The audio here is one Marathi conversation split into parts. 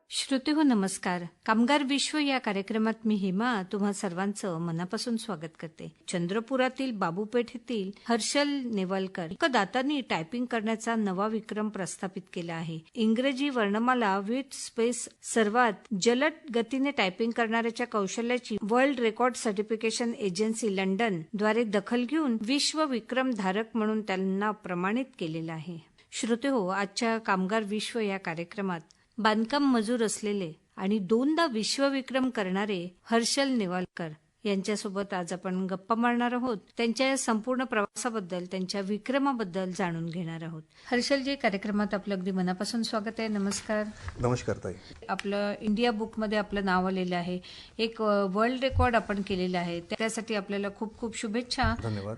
श्रोतेहो नमस्कार. कामगार विश्व या कार्यक्रमात मी हेमा तुम्हा सर्वांचं मनापासून स्वागत करते. चंद्रपुरातील बाबूपेठ येथील हर्षल नेवालकर एका दातांनी टायपिंग करण्याचा नवा विक्रम प्रस्थापित केला आहे. इंग्रजी वर्णमाला विथ स्पेस सर्वात जलद गतीने टायपिंग करणाऱ्याच्या कौशल्याची world record certification agency London द्वारे दखल घेऊन विश्व विक्रम धारक म्हणून त्यांना प्रमाणित केलेलं आहे. श्रोतेहो, आजच्या कामगार विश्व या कार्यक्रमात बांधकाम मजूर असलेले आणि 2दा विश्वविक्रम करणारे हर्षल नेवालकर यांच्यासोबत आज आपण गप्पा मारणार आहोत. त्यांच्या या संपूर्ण प्रवासाबद्दल, त्यांच्या विक्रमाबद्दल जाणून घेणार आहोत. हर्षलजी, कार्यक्रमात आपलं अगदी मनापासून स्वागत आहे. नमस्कार. नमस्कार ताई. आपलं इंडिया बुकमध्ये आपलं नाव आलेलं आहे. एक वर्ल्ड रेकॉर्ड आपण केलेलं आहे, त्यासाठी आपल्याला खूप खूप शुभेच्छा. धन्यवाद.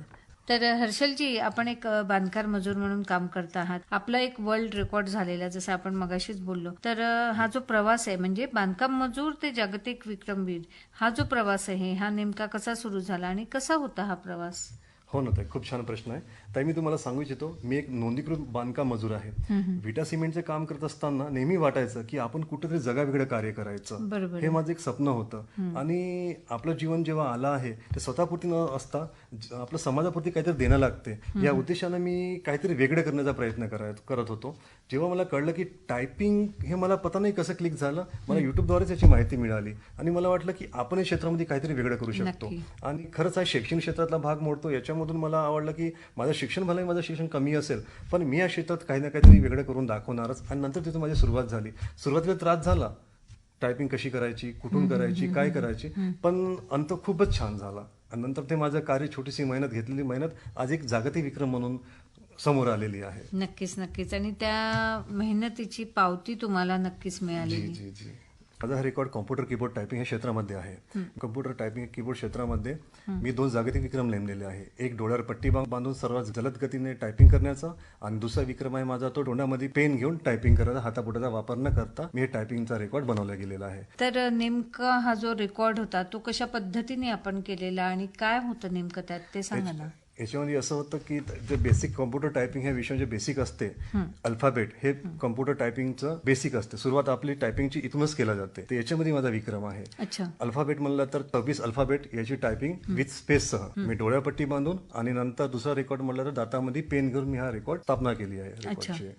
तर हर्षलजी, आपण एक बांधकाम मजूर म्हणून काम करत आहात. आपला एक वर्ल्ड रेकॉर्ड झालेला, जसं आपण मगाशीच बोललो. तर हा जो प्रवास आहे, म्हणजे बांधकाम मजूर ते जागतिक विक्रमवीर, हा जो प्रवास आहे हा नेमका कसा सुरू झाला आणि कसा होता हा प्रवास? हो ना ताई, खूप छान प्रश्न आहे ताई. मी तुम्हाला सांगू इच्छितो, मी एक नोंदणीकृत बांधकाम मजूर आहे. विटा सिमेंटचे काम करत असताना नेहमी वाटायचं की आपण कुठेतरी जगावेगळं कार्य करायचं. हे माझं एक स्वप्न होतं. आणि आपलं जीवन जेव्हा आलं आहे ते स्वतःपुरती न असता आपलं समाजापुरती काहीतरी देणं लागते, या उद्देशानं मी काहीतरी वेगळं करण्याचा प्रयत्न करत होतो. जेव्हा मला कळलं की टायपिंग हे मला पता नाही कसं क्लिक झालं, मला युट्यूबद्वारेच याची माहिती मिळाली आणि मला वाटलं की आपण या क्षेत्रामध्ये काहीतरी वेगळं करू शकतो. आणि खरंच हा शैक्षणिक क्षेत्रातला भाग मोडतो. याच्यामधून मला आवडलं की माझं शिक्षण भले माझं शिक्षण कमी असेल, पण मी या क्षेत्रात काही ना काहीतरी वेगळं करून दाखवणारच. आणि नंतर तिथून माझी सुरुवात झाली. सुरुवातीला त्रास झाला, टायपिंग कशी करायची, कुठून करायची, काय करायची, पण अंत खूपच छान झाला. आणि नंतर ते माझं कार्य, छोटीशी मेहनत, घेतलेली मेहनत आज एक जागतिक विक्रम म्हणून समोर आलेली आहे. नक्कीच नक्कीच. आणि त्या मेहनतीची पावती तुम्हाला नक्कीच मिळाली. जी जी. माझा हा रेकॉर्ड कॉम्प्युटर कीबोर्ड टायपिंग या क्षेत्रामध्ये आहे. कॉम्प्युटर टायपिंग कीबोर्ड क्षेत्रामध्ये मी 2 जागतिक विक्रम नेमलेले आहे. एक डोळ्यावर पट्टी बांधून सर्वात जलद गतीने टायपिंग करण्याचा, आणि दुसरा विक्रम आहे माझा तो तोंडामध्ये पेन घेऊन टायपिंग करायचा, हाताबोटाचा वापर न करता मी हे टायपिंगचा रेकॉर्ड बनवला गेलेला आहे. तर नेमका हा जो रेकॉर्ड होता तो कशा पद्धतीने आपण केलेला आणि काय होतं नेमकं त्यात, ते सांगा ना. याच्यामध्ये असं होतं की जे बेसिक कॉम्प्युटर टायपिंग ह्या विषयाचे बेसिक असते, अल्फाबेट हे कॉम्प्युटर टायपिंगचं बेसिक असते. सुरुवात आपली टायपिंगची इथूनच केला जाते. तर याच्यामध्ये माझा विक्रम आहे. अल्फाबेट म्हणलं तर 26 अल्फाबेट याची टायपिंग विथ स्पेस सह मी डोळ्यापट्टी बांधून, आणि नंतर दुसरा रेकॉर्ड म्हणलं तर दातामध्ये पेन घेऊन मी हा रेकॉर्ड स्थापना केली आहे.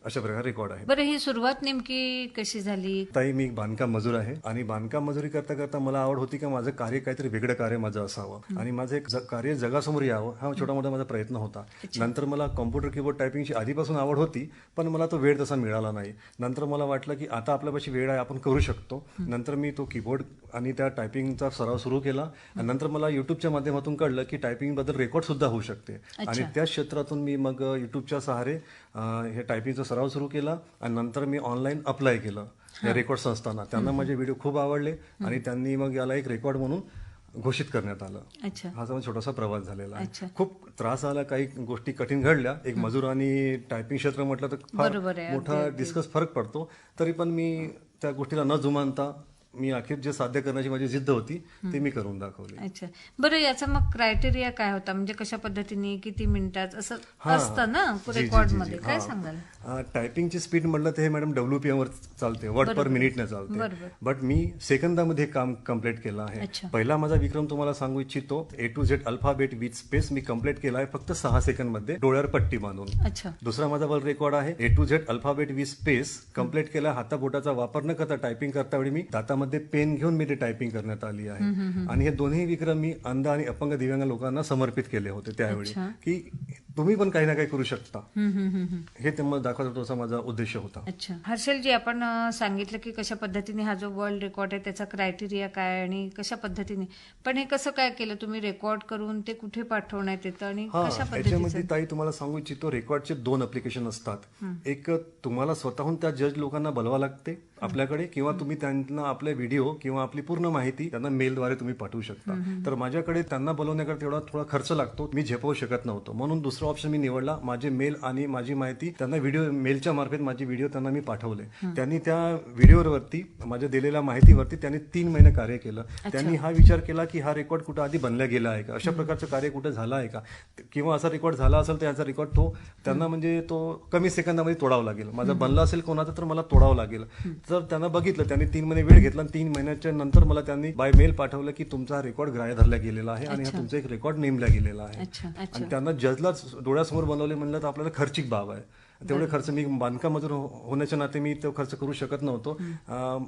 अशा प्रकारे रेकॉर्ड आहे. बरं, ही सुरुवात नेमकी कशी झाली? ताई, मी बांधकाम मजूर आहे आणि बांधकाम मजुरी करता करता मला आवड होती की माझं कार्य काहीतरी वेगळं कार्य माझं असावं आणि माझं एक कार्य जगासमोर यावं, हा छोटा मोठा माझा प्रयत्न होता. नंतर मला कॉम्प्युटर कीबोर्ड टायपिंगची आधीपासून आवड होती, पण मला तो वेळ तसा मिळाला नाही. नंतर मला वाटलं की आता आपल्यापाशी वेळ आहे, आपण करू शकतो. नंतर मी तो कीबोर्ड आणि त्या टायपिंगचा सराव सुरू केला. आणि नंतर मला युट्यूबच्या माध्यमातून कळलं की टायपिंग बद्दल रेकॉर्ड सुद्धा होऊ शकते. आणि त्या क्षेत्रातून मी मग युट्यूबच्या सहारे हे टायपिंगचा सराव सुरू केला. आणि नंतर मी ऑनलाईन अप्लाय केलं या रेकॉर्ड संस्थांना. त्यांना माझे व्हिडिओ खूप आवडले आणि त्यांनी मग याला एक रेकॉर्ड म्हणून घोषित करण्यात आलं. हा माझा छोटासा प्रवास झालेला आहे. खूप त्रास आला, काही गोष्टी कठीण घडल्या. एक मजूर आणि टायपिंग क्षेत्र म्हटलं तर फार मोठा डिस्कस फरक पडतो. तरी पण मी त्या गोष्टीला न जुमानता मी अखेर जे साध्य करण्याची माझी जिद्द होती ते मी करून दाखवली. अच्छा, बरं, याचा मग क्रायटेरिया काय होता? म्हणजे कशा पद्धतीने, किती मिनिटात असं असतं ना रेकॉर्ड मध्ये, काय सांगाल? टायपिंगची स्पीड म्हटलं तर हे मॅडम WPM वर चालते, वर्ड पर मिनिटने चालते. बट मी सेकंदामध्ये काम कम्प्लीट केलं आहे. पहिला माझा विक्रम तुम्हाला सांगू इच्छितो, A to Z alphabet with space me complete केला आहे फक्त 6 सेकंद मध्ये डोळ्यावर पट्टी बांधून. दुसरा माझा वर्ल्ड रेकॉर्ड आहे A to Z alphabet with space complete केला हाताबोटाचा वापर न करता. टायपिंग करता वेळी मी दातामध्ये पेन घेऊन मी ते टायपिंग करण्यात आली आहे. आणि हे दोन्ही विक्रम मी अंध आणि अपंग दिव्यांग लोकांना समर्पित केले होते त्यावेळी, की तुम्ही पण काही ना काही करू शकता, हे तुम्हाला दाखवतो, असा माझा उद्देश होता. अच्छा, हर्षलजी, आपण सांगितलं की कशा पद्धतीने हा जो वर्ल्ड रेकॉर्ड आहे त्याचा क्रायटेरिया काय आणि कशा पद्धतीने, पण हे कसं काय केलं तुम्ही? रेकॉर्ड करून ते कुठे पाठवण्यात येतं आणि कशा पद्धतीने? ताई, तुम्हाला सांगू इच्छितो, रेकॉर्डचे 2 ऍप्लिकेशन असतात. एक तुम्हाला स्वतःहून त्या जज लोकांना बोलवा लागते आपल्याकडे, किंवा तुम्ही त्यांना आपले व्हिडिओ किंवा आपली पूर्ण माहिती त्यांना मेलद्वारे तुम्ही पाठवू शकता. तर माझ्याकडे त्यांना बोलवण्याकडे थोडा खर्च लागतो, मी झेपवू शकत नव्हतो, म्हणून दुसरा ऑप्शन मी निवडला. माझे मेल आणि माझी माहिती त्यांना व्हिडिओ मेलच्या मार्फत माझे व्हिडिओ त्यांना मी पाठवले. त्यांनी त्या व्हिडिओवरती माझ्या दिलेल्या माहितीवरती त्यांनी 3 महिने कार्य केलं. त्यांनी हा विचार केला की हा रेकॉर्ड कुठं आधी बनला गेला आहे का, अशा प्रकारचं कार्य कुठं झालं आहे का, किंवा असा रेकॉर्ड झाला असेल तर याचा रेकॉर्ड तो त्यांना म्हणजे तो कमी सेकंदामध्ये तोडावा लागेल. माझा बनला असेल कोणाचा तर मला तोडावं लागेल. तर त्यांना बघितलं, त्यांनी 3 महिने वेळ घेतला आणि 3 महिन्याच्या नंतर मला त्यांनी बाय मेल पाठवलं की तुमचा रेकॉर्ड ग्राह्य धरला गेलेला आहे आणि हा तुमचा एक रेकॉर्ड नेमला गेलेला आहे. आणि त्यांना जजला डोळ्यासमोर बनवले म्हणलं तर आपल्याला खर्चिक बाब आहे. तेवढे खर्च मी बांधकाम मजूर होण्याच्या नाते मी तो खर्च करू शकत नव्हतो.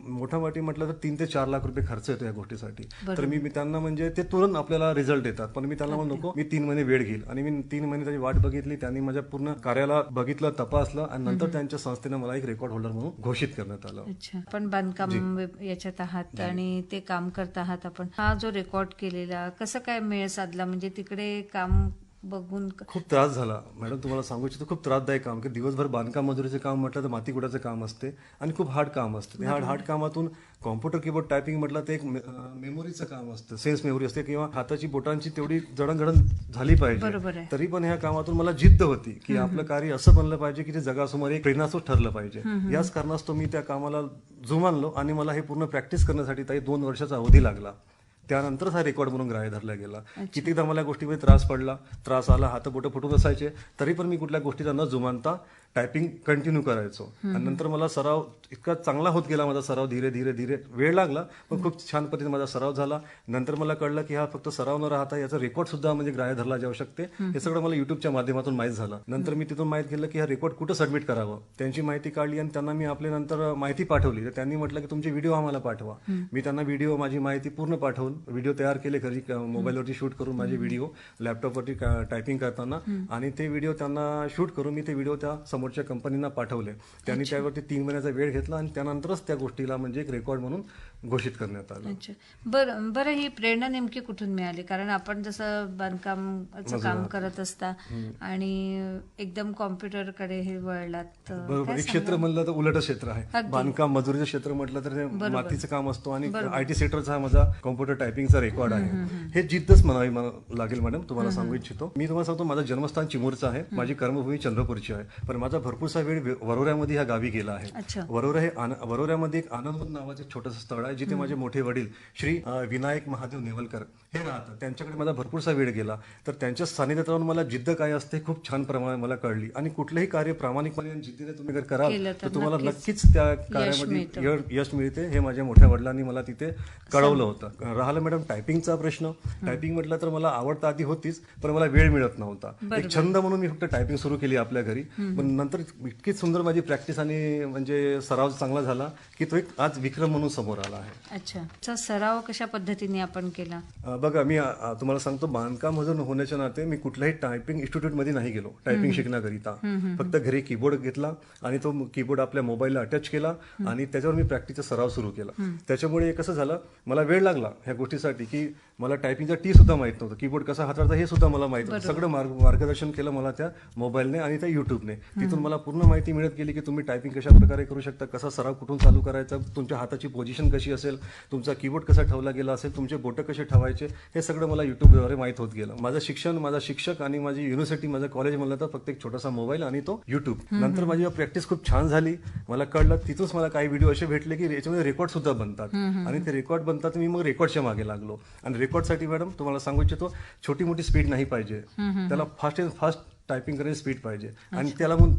मोठा वाटी म्हटलं तर 3 ते 4 लाख रुपये खर्च येतो या गोष्टीसाठी. तर मी त्यांना म्हणजे ते तुरंत आपल्याला रिझल्ट देतात, पण मी त्यांना म्हणू नको, मी 3 महिने वेळ घेईल. आणि मी 3 महिने त्याची वाट बघितली. त्यांनी माझ्या पूर्ण कार्याला बघितलं, तपासलं आणि नंतर त्यांच्या संस्थेनं मला एक रेकॉर्ड होल्डर म्हणून घोषित करण्यात आलं. पण बांधकाम याच्यात आहात आणि ते काम करत आहात. आपण हा जो रेकॉर्ड केलेला कसं काय मेळ साधला, म्हणजे तिकडे काम बघून खूप त्रास झाला मॅडम. तुम्हाला सांगू इच्छितो, खूप त्रासदायक काम, की दिवसभर बांधकाम मजुरीचे काम म्हटलं तर माती कुडाचं काम असते आणि खूप हार्ड काम असतं. हार्ड कामातून कॉम्प्युटर कीबोर्ड टायपिंग म्हटलं तर एक मेमोरीचं काम असतं, सेन्स मेमोरी असते, किंवा हाताची बोटांची तेवढी जडणघडण झाली पाहिजे. तरी पण ह्या कामातून मला जिद्द होती की आपलं कार्य असं बनलं पाहिजे की ते जगासमोर एक प्रेरणास्त्रोत ठरलं पाहिजे. याच कारणास्तव मी त्या कामाला जुमानलो आणि मला हे पूर्ण प्रॅक्टिस करण्यासाठी ताई 2 वर्षाचा अवधी लागला. त्यानंतरच हा रेकॉर्ड म्हणून ग्राह्य धरला गेला. कितीदा मला गोष्टीमध्ये त्रास आला, हात बोटं फुटून असायचे, तरी पण मी कुठल्या गोष्टीचा न जुमानता टायपिंग कंटिन्यू करायचो. आणि नंतर मला सराव इतका चांगला होत गेला, माझा सराव धीरे धीरे धीरे वेळ लागला पण खूप छान पद्धतीने माझा सराव झाला. नंतर मला कळलं की हा फक्त सराव न राहता याचा रेकॉर्ड सुद्धा म्हणजे ग्राह्य धरला जाऊ शकते. हे सगळं मला युट्यूबच्या माध्यमातून माहीत झालं. नंतर मी तिथून माहीत घेतलं की हा रेकॉर्ड कुठं सबमिट करावं. त्यांची माहिती काढली आणि त्यांना मी आपल्या नंतर माहिती पाठवली. तर त्यांनी म्हटलं की तुमचे व्हिडिओ आम्हाला पाठवा. मी त्यांना व्हिडिओ, माझी माहिती पूर्ण पाठवून व्हिडिओ तयार केले घरी मोबाईलवरती शूट करून, माझे व्हिडिओ लॅपटॉपवरती टायपिंग करताना, आणि ते व्हिडिओ त्यांना शूट करून मी ते व्हिडिओ त्या समोरच्या कंपनींना पाठवले. त्यांनी त्यावरती 3 महिन्याचा वेळ घेतला आणि त्यानंतरच त्या गोष्टीला म्हणजे एक रेकॉर्ड म्हणून घोषित करण्यात आलं. बरं, ही प्रेरणा नेमकी कुठून मिळाली? कारण आपण जसं बांधकामाचं काम करत असता आणि एकदम कॉम्प्युटरकडे हे वळलात. बरोबर, एक क्षेत्र म्हणलं तर उलट क्षेत्र आहे. बांधकाम मजुरीचं क्षेत्र म्हटलं तर ते मातीचं काम असतो आणि IT सेक्टरचा हा माझा कॉम्प्युटर टायपिंगचा रेकॉर्ड आहे. हे जिद्दच म्हणावी लागेल मॅडम. तुम्हाला सांगू इच्छितो, मी तुम्हाला सांगतो, माझं जन्मस्थान चिमूरचं आहे, माझी कर्मभूमी चंद्रपूरची आहे, पण माझा भरपूरसा वेळ वरोऱ्यामध्ये ह्या गावी गेला आहे. वरोऱ्यामध्ये एक आनंद नावाचे छोटंसं स्थळ आहे, जिथे माझे मोठे वडील श्री विनायक महादेव नेवलकर हे राहतात. त्यांच्याकडे माझा भरपूरसा वेळ गेला. तर त्यांच्या सानिध्यात राहून मला जिद्द काय असते खूप छान प्रमाणे मला कळली. आणि कुठलंही कार्य प्रामाणिकपणे आणि जिद्दीने तुम्ही जर कराल तर तुम्हाला नक्कीच त्या कार्यामध्ये यश मिळते. हे माझ्या मोठ्या वडिलांनी मला तिथे कळवलं होतं. राहिला मॅडम टायपिंगचा प्रश्न, टायपिंग म्हटलं तर मला आवडता आधी होतीच, पण मला वेळ मिळत नव्हता. एक छंद म्हणून मी फक्त टायपिंग सुरू केली आपल्या घरी. पण नंतर इतकी सुंदर माझी प्रॅक्टिस आणि म्हणजे सराव चांगला झाला की तो एक आज विक्रम म्हणून समोर आला आहे. अच्छा, सराव कशा पद्धतीने आपण केला? बघा, मी तुम्हाला सांगतो, बांधकाम मजूर होण्याच्या नाते मी कुठल्याही टायपिंग इन्स्टिट्यूट मध्ये नाही गेलो टायपिंग शिकण्याकरिता. फक्त घरी कीबोर्ड घेतला आणि तो कीबोर्ड आपल्या मोबाईलला अटॅच केला आणि त्याच्यावर मी प्रॅक्टिसचा सराव सुरू केला. त्याच्यामुळे कसं झालं, मला वेळ लागला ह्या गोष्टीसाठी की मला टायपिंगचा टी सुद्धा माहित नव्हतं, कीबोर्ड कसा हाताळता हे सुद्धा मला माहित नव्हतं. सगळं मार्गदर्शन केलं मला त्या मोबाईलने आणि त्या युट्यूबने. तिथून मला पूर्ण माहिती मिळत गेली की तुम्ही टायपिंग कशा प्रकारे करू शकता, कसा सराव कुठून चालू करायचा, तुमच्या हाताची पोझिशन कशी असेल, तुमचा कीबोर्ड कसा ठेवला गेला असेल, तुमचे बोटं कसे ठेवायचे, हे सगळं मला युट्यूबद्वारे माहित होत गेलं. माझं शिक्षण, माझा शिक्षक आणि माझी युनिव्हर्सिटी, माझं कॉलेज म्हणलं तर फक्त एक छोटासा मोबाईल आणि तो युट्यूब. नंतर माझी प्रॅक्टिस खूप छान झाली. मला कळलं, तिथूनच मला काही व्हिडिओ असे भेटले की याच्यामध्ये रेकॉर्ड सुद्धा बनतात आणि ते रेकॉर्ड बनतात. मी मग रेकॉर्डच्या मागे लागलो. आणि रेकॉर्डसाठी मॅडम तुम्हाला सांगू इच्छितो, छोटी मोठी स्पीड नाही पाहिजे, त्याला फास्ट अँड फास्ट टायपिंग करायची स्पीड पाहिजे. आणि त्याला मग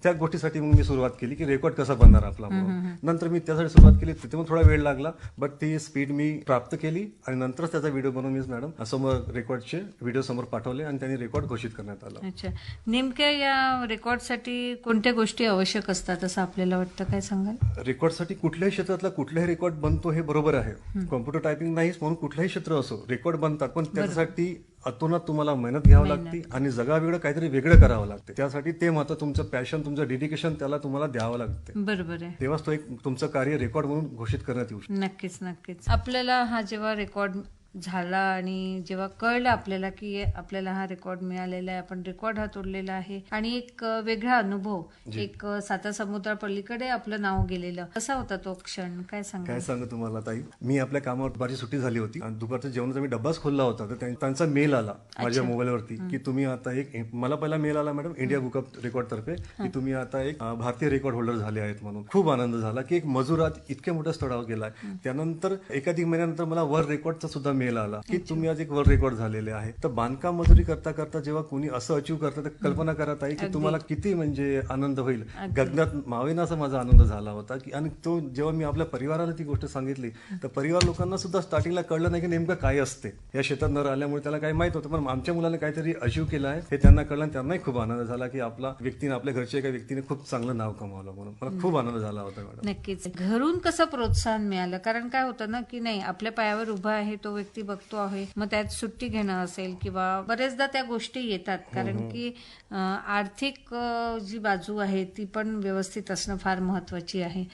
त्या गोष्टीसाठी मग मी सुरुवात केली की रेकॉर्ड कसा बनणार आपला म्हणून. नंतर मी त्यासाठी सुरुवात केली, तिथे मग थोडा वेळ लागला, बट ती स्पीड मी प्राप्त केली आणि नंतरच त्याचा व्हिडिओ बनवून मी मॅडम समोर रेकॉर्डचे व्हिडिओ समोर पाठवले आणि त्यांनी रेकॉर्ड घोषित करण्यात आलं. अच्छा, नेमक्या या रेकॉर्डसाठी कोणत्या गोष्टी आवश्यक असतात असं आपल्याला वाटतं, काय सांगाल? रेकॉर्डसाठी कुठल्याही क्षेत्रातला कुठलाही रेकॉर्ड बनतो हे बरोबर आहे. कॉम्प्युटर टायपिंग नाहीच म्हणून कुठलाही क्षेत्र असो रेकॉर्ड बनतात, पण त्यासाठी अतोनात तुम्हाला मेहनत घ्यावी लागते आणि जगावेगळं काहीतरी वेगळं करावं लागते. त्यासाठी ते महत्व, तुमचं पॅशन, तुमचं डेडिकेशन त्याला तुम्हाला द्यावं लागते. बरोबर आहे. तेव्हाच तो एक तुमचं कार्य रेकॉर्ड म्हणून घोषित करण्यात येऊ शकते. नक्कीच. आपल्याला हा जेव्हा रेकॉर्ड झाला आणि जेव्हा कळलं आपल्याला की आपल्याला हा रेकॉर्ड मिळालेला आहे, आपण रेकॉर्ड हा तोडलेला आहे आणि एक वेगळा अनुभव, एक साता समुद्रा पलीकडे आपलं नाव गेलेलं, कसा होता तो क्षण? काय काय सांगू तुम्हाला ताई, मी आपल्या कामावर दुपारची सुट्टी झाली होती आणि दुपारच्या जेवणाचा मी डब्बाच खोलला होता, तर त्यांचा मेल आला माझ्या मोबाईलवरती की तुम्ही आता मला पहिला मेल आला madam India book of record तर्फे की तुम्ही आता एक भारतीय रेकॉर्ड होल्डर झाले आहेत म्हणून. खूप आनंद झाला की एक मजूर आज इतक्या मोठ्या स्तरावर गेलाय. त्यानंतर एकाधिक महिन्यानंतर मला वर्ल्ड रेकॉर्डचा सुद्धा मेल आला की तुम्ही आज एक वर्ल्ड रेकॉर्ड झालेले आहे. तर बांधकाम मजुरी करता करता जेव्हा कोणी असं अचीव करतं तर कल्पना करत आहे की तुम्हाला किती म्हणजे आनंद होईल. गगनात मावेना असा माझा आनंद झाला होता की, आणि तो जेव्हा मी आपल्या परिवाराला ती गोष्ट सांगितली तर परिवार लोकांना सुद्धा स्टार्टिंगला कळलं नाही की नेमकं काय असते. या क्षेत्रात न राहिल्यामुळे त्याला काही माहित होतं, पण आमच्या मुलाने काहीतरी अचीव केलं आहे हे त्यांना कळलं आणि त्यांनाही खूप आनंद झाला की आपला व्यक्तीने, आपल्या घरच्या एका व्यक्तीने खूप चांगलं नाव कमावलं म्हणून मला खूप आनंद झाला होता मॅडम. नक्कीच. घरून कसं प्रोत्साहन मिळालं? कारण काय होतं ना की नाही, आपल्या पायावर उभा आहे तो व्यक्ती बघतो आहे, मग त्यात सुट्टी घेणं असेल किंवा बरेचदा त्या गोष्टी येतात, कारण की आर्थिक जी बाजू आहे ती पण व्यवस्थित असणं फार महत्वाची आहे.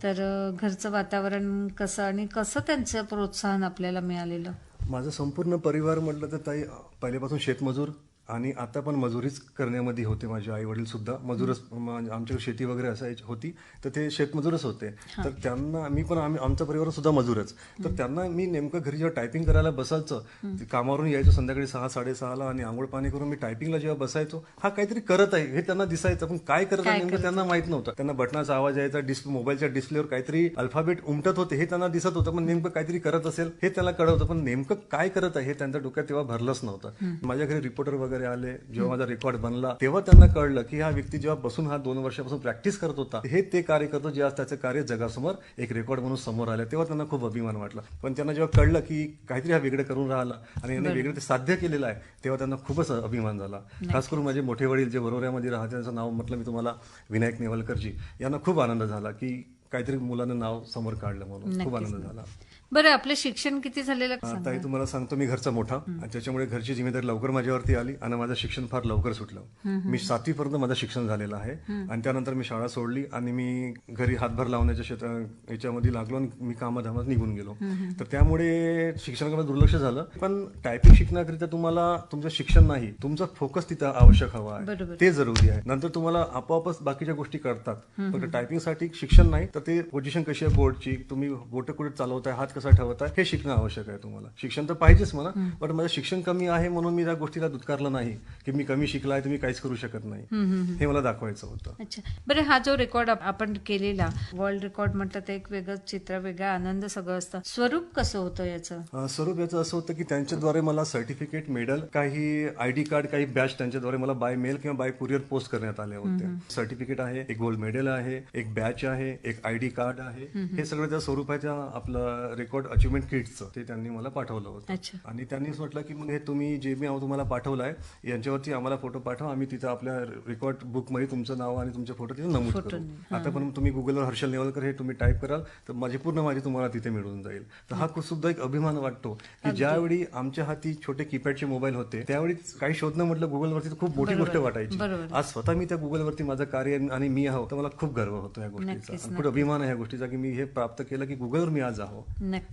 तर घरचं वातावरण कसं आणि कसं त्यांचं प्रोत्साहन आपल्याला मिळालेलं? माझं संपूर्ण परिवार म्हटलं तर ताई पहिल्यापासून शेतमजूर आणि आता पण मजुरीच करण्यामध्ये होते. माझे आई वडील सुद्धा मजूरच, आमच्याकडे शेती वगैरे असायची होती तर ते शेतमजूरच होते. तर त्यांना आमचा परिवार सुद्धा मजूरच. तर त्यांना मी नेमकं घरी जेव्हा टायपिंग करायला बसायचं, कामावरून यायचो संध्याकाळी 6-6:30 आणि आंघोळ पाणी करून मी टायपिंगला जेव्हा बसायचो, हा काहीतरी करत आहे हे त्यांना दिसायचं, पण काय करत आहे नेमकं त्यांना माहित नव्हतं. त्यांना बटनाचा आवाज यायचा, मोबाईलच्या डिस्प्लेवर काहीतरी अल्फाबेट उमटत होते हे त्यांना दिसत होतं, पण नेमकं काहीतरी करत असेल हे त्याला कळत होतं, पण नेमकं काय करत आहे हे त्यांच्या डोक्यात तेव्हा भरलंच नव्हतं. माझ्या घरी रिपोर्टर वगैरे आले, जेव्हा माझा रेकॉर्ड बनला तेव्हा त्यांना कळलं की हा व्यक्ती जेव्हा बसून हा 2 वर्षापासून प्रॅक्टिस करत होता हे ते कार्य करतो, जे आज त्याचं कार्य जगासमोर एक रेकॉर्ड म्हणून समोर आलं, तेव्हा त्यांना खूप अभिमान वाटला. पण त्यांना जेव्हा कळलं की काहीतरी हा वेगळं करून राहिला आणि याने वेगळं ते साध्य केलेलं आहे, तेव्हा त्यांना खूपच अभिमान झाला. खास करून माझे मोठे वडील जे वरोऱ्यामध्ये राहते, त्यांचं नाव म्हटलं मी तुम्हाला विनायक नेवलकरजी, यांना खूप आनंद झाला की काहीतरी मुलानं नाव समोर काढलं म्हणून खूप आनंद झाला. बरं, आपलं शिक्षण किती झालेलं? ताई तुम्हाला सांगतो, मी घरचा मोठा आणि त्याच्यामुळे घरची जिम्मेदारी लवकर माझ्यावरती आली आणि माझं शिक्षण फार लवकर सुटलं. मी 7वी पर्यंत माझं शिक्षण झालेलं आहे आणि त्यानंतर मी शाळा सोडली आणि मी घरी हातभार लावण्याच्या याच्यामध्ये लागलो आणि मी कामाधामात निघून गेलो. तर त्यामुळे शिक्षणाकडे दुर्लक्ष झालं. पण टायपिंग शिकण्याकरिता तुम्हाला तुमचं शिक्षण नाही, तुमचा फोकस तिथं आवश्यक हवा आहे, ते जरुरी आहे. नंतर तुम्हाला आपोआपच बाकीच्या गोष्टी करतात. फक्त टायपिंगसाठी शिक्षण नाही तर ते पोझिशन कशी आहे बोर्डची, तुम्ही बोट कुठे चालवताय, हात कसा ठेवताय, हे शिकणं आवश्यक आहे. तुम्हाला शिक्षण तर पाहिजेच म्हणा, पण माझं शिक्षण कमी आहे म्हणून मी त्या गोष्टीला दुत्कारलं नाही की मी कमी शिकलाय तुम्ही काहीच करू शकत नाही, हे मला दाखवायचं होतं. अच्छा, बरं, हा जो रेकॉर्ड आपण केलेला वर्ल्ड रेकॉर्ड म्हटलं तर एक वेगळं चित्र, वेगळा आनंद सगळं असतं. स्वरूप कसं होतं याचं? स्वरूप याचं असं होतं की त्यांच्याद्वारे मला सर्टिफिकेट, मेडल, काही आयडी कार्ड, काही बॅच त्यांच्याद्वारे मला बाय मेल किंवा बाय कुरिअर पोस्ट करण्यात आले होते. सर्टिफिकेट आहे, एक गोल्ड मेडल आहे, एक बॅच आहे, एक आयडी कार्ड आहे, हे सगळं त्या स्वरूपाच्या आपलं रेकॉर्ड अचिव्हमेंट किटचं ते त्यांनी मला पाठवलं होतं. आणि त्यांनीच म्हटलं की मग हे तुम्ही जे मी तुम्हाला पाठवलं आहे यांच्यावरती आम्हाला फोटो पाठवा, आम्ही तिथं आपल्या रेकॉर्ड बुक मध्ये तुमचं नाव आणि तुमचे फोटो तिथे नमूद करू. आता पण तुम्ही गुगलवर हर्षल नेवलकर हे तुम्ही टाईप कराल तर माझी तुम्हाला तिथे मिळून जाईल. तर हा सुद्धा एक अभिमान वाटतो की ज्यावेळी आमच्या हाती छोटे कीपॅडचे मोबाईल होते त्यावेळी काही शोधणं म्हटलं गुगलवरती तर खूप मोठी गोष्ट वाटायची. आज स्वतः मी त्या गुगलवरती माझं कार्य आणि मी आहो तर मला खूप गर्व होतो या गोष्टीचा, खूप अभिमान आहे या गोष्टीचा की मी हे प्राप्त केलं की गुगलवर मी आज आहो.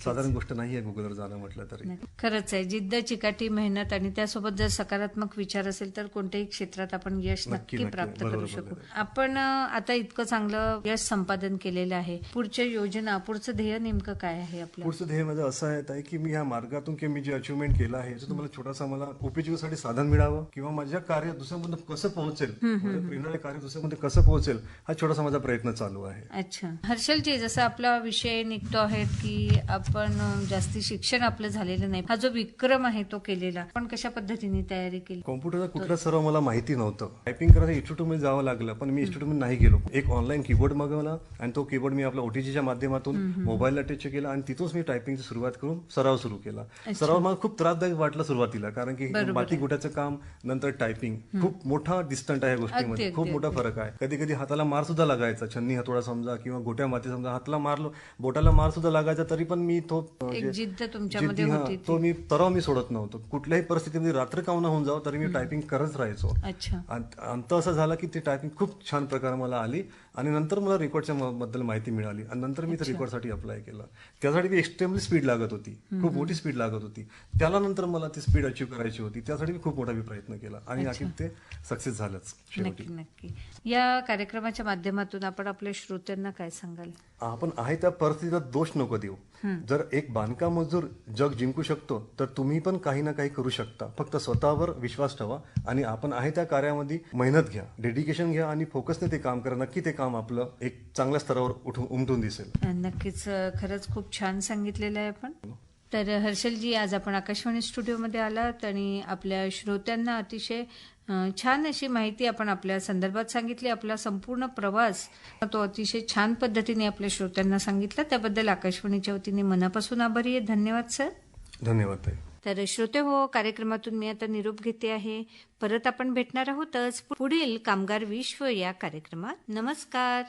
साधारण गोष्ट नाहीये गुगलवर जाणं म्हटलं तरी. खरंच आहे, जिद्द, चिकाटी, मेहनत आणि त्यासोबत जर सकारात्मक विचार असेल तर कोणत्याही क्षेत्रात आपण यश नक्की प्राप्त करू शकू. आपण आता इतकं चांगलं यश संपादन केलेलं आहे, पुढच्या योजना, पुढचं ध्येय नेमकं काय आहे आपलं? पुढचं ध्येय माझं असं आहे की मी ह्या मार्गातून किंवा मी जे अचिव्हमेंट केलं आहे याचं तुम्हाला छोटासा मला उपजीविकेसाठी साधन मिळावं किंवा माझ्या कार्य दुसऱ्यामध्ये कसं पोहोचेल, प्रेरणादायी कार्य दुसऱ्यामध्ये कसं पोहोचेल, हा छोटासा माझा प्रयत्न चालू आहे. अच्छा, हर्षलजी, जसं आपला विषय निघतो आहे की आपण जास्ती शिक्षण आपलं झालेलं नाही, हा जो विक्रम आहे तो केलेला, पण कशा पद्धतीने तयारी केली? कॉम्प्युटरचा कुठला सर्व मला माहिती नव्हतं. टायपिंग करायला इन्स्टिट्यूट मध्ये जावं लागलं, पण मी इन्स्टिट्यूट मध्ये नाही गेलो. एक ऑनलाईन कीबोर्ड मागवला आणि तो कीबोर्ड मी आपल्या ओटीजीच्या माध्यमातून मोबाईलला टच केला आणि तिथूनच मी टायपिंगची सुरुवात करून सराव सुरू केला. सराव मला खूप त्रासदायक वाटला सुरुवातीला, कारण की बाती गुटाचं काम नंतर टायपिंग खूप मोठा डिस्टंट आहे गोष्टीमध्ये, खूप मोठा फरक आहे. कधी कधी हाताला मार सुद्धा लागायचा, छन्नी हातोडा समजा किंवा गोट्या माती समजा, हाताला मारलो, बोटाला मार सुद्धा लागायचा, तरी पण मी तो एक जे- जिद्द तुमच्यामध्ये जिद्दी, होती तो मी तराव मी सोडत नव्हतो. कुठल्याही परिस्थितीमध्ये रात्र कावना होऊन जावं तरी मी टायपिंग करत राहायचो. अच्छा. अंत असं झालं की ती टायपिंग खूप छान प्रकारे मला आली आणि नंतर मला रेकॉर्डच्या बद्दल माहिती मिळाली आणि नंतर मी रेकॉर्डसाठी अप्लाय केलं. त्यासाठी ती एक्स्ट्रीमली स्पीड लागत होती, खूप मोठी स्पीड लागत होती. त्याला नंतर मला ती स्पीड अचीव्ह करायची होती. त्यासाठी मी खूप मोठा प्रयत्न केला आणि अखेर ते सक्सेस झालंच शेवटी. नक्की नक्की. या कार्यक्रमाच्या माध्यमातून आपण आपल्या श्रोत्यांना काय सांगाल? आपण आहे त्या परिस्थितीला दोष नको देऊ. जर एक बांधकाम मजूर जग जिंकू शकतो तर तुम्ही पण काही ना काही करू शकता. फक्त स्वतःवर विश्वास ठेवा आणि आपण आहे त्या कार्यामध्ये मेहनत घ्या, डेडिकेशन घ्या आणि फोकसने ते काम करा. नक्की ते काम आपलं एक चांगल्या स्तरावर उमटून दिसेल. नक्कीच. खरंच खूप छान सांगितलेलं आहे आपण. तर हर्षलजी, आज आपण आकाशवाणी स्टुडिओमध्ये आलात आणि आपल्या श्रोत्यांना अतिशय छान अशी माहिती आपण आपल्या संदर्भात सांगितली. आपला संपूर्ण प्रवास तो अतिशय छान पद्धतीने आपल्या श्रोत्यांना सांगितला. त्याबद्दल आकाशवाणीच्या वतीने मनापासून आभारी आहे. धन्यवाद सर. धन्यवाद ताई. तर श्रोते हो, कार्यक्रमातून मी आता निरोप घेते आहे. परत आपण भेटणार आहोतच पुढील कामगार विश्व या कार्यक्रमात. नमस्कार.